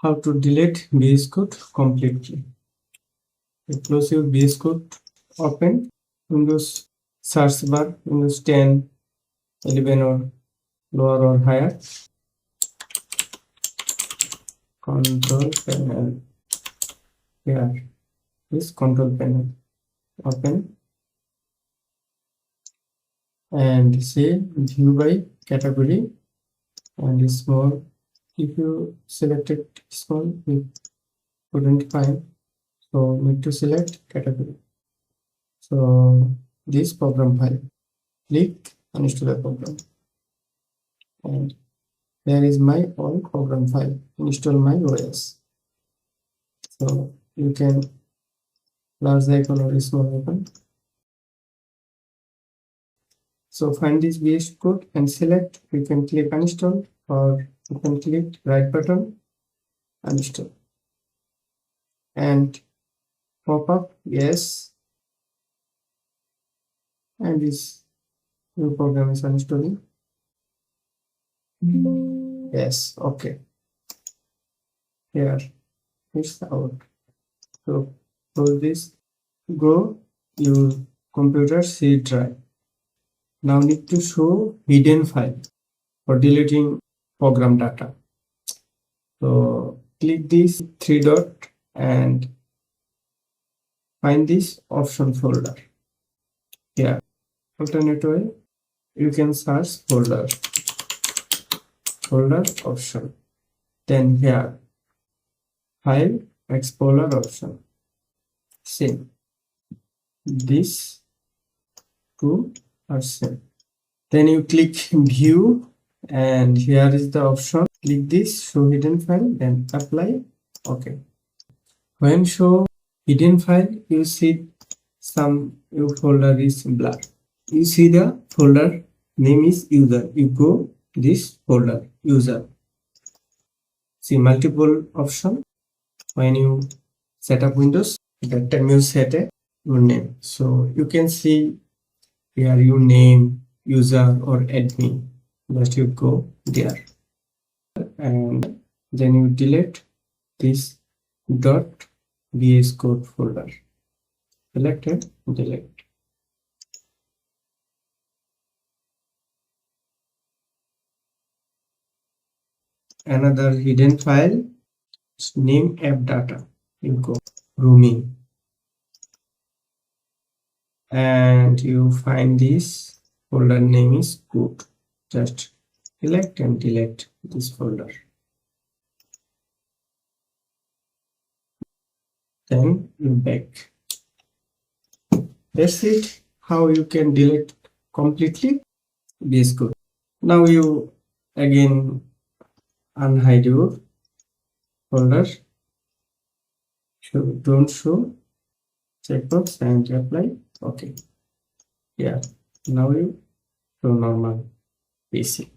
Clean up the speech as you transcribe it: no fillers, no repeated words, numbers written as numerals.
how to delete vscode completely. Close your vscode, open Windows search bar, Windows 10, 11 or lower or higher. Control panel. Here is control panel. Open and say view by category, and small. If you selected small, you couldn't find, so need to select category. So this program file, click uninstall the program, and there is my all program file, install my OS. So you can large icon or small icon. So find this VS Code and select. You can click uninstall, or you can click right button, uninstall, and pop up yes, and this new program is uninstalling. Yes, okay. Here it's out. So close this, go your computer C drive. Now need to show hidden file for deleting program data. So click this three dot and find this option folder. Here, alternate way, you can search folder option. Then here, file explorer option. Same. This two are same. Then you click view, and here is the option. Click this show hidden file, then apply. Okay. When show hidden file, you see your folder is blur. You see the folder name is user. You go this folder user. See multiple option. When you set up Windows, that time you set your name. So you can see here your name, user or admin. Just you go there, and then you delete this .vscode folder. Select it, delete. Another hidden file, name AppData. You go roaming, and you find this folder name is good. Just select and delete this folder. Then you back. That's it. How you can delete completely vscode. Now you again unhide your folder. Don't show, checkbox and apply. Okay. Yeah. Now you show normal PC.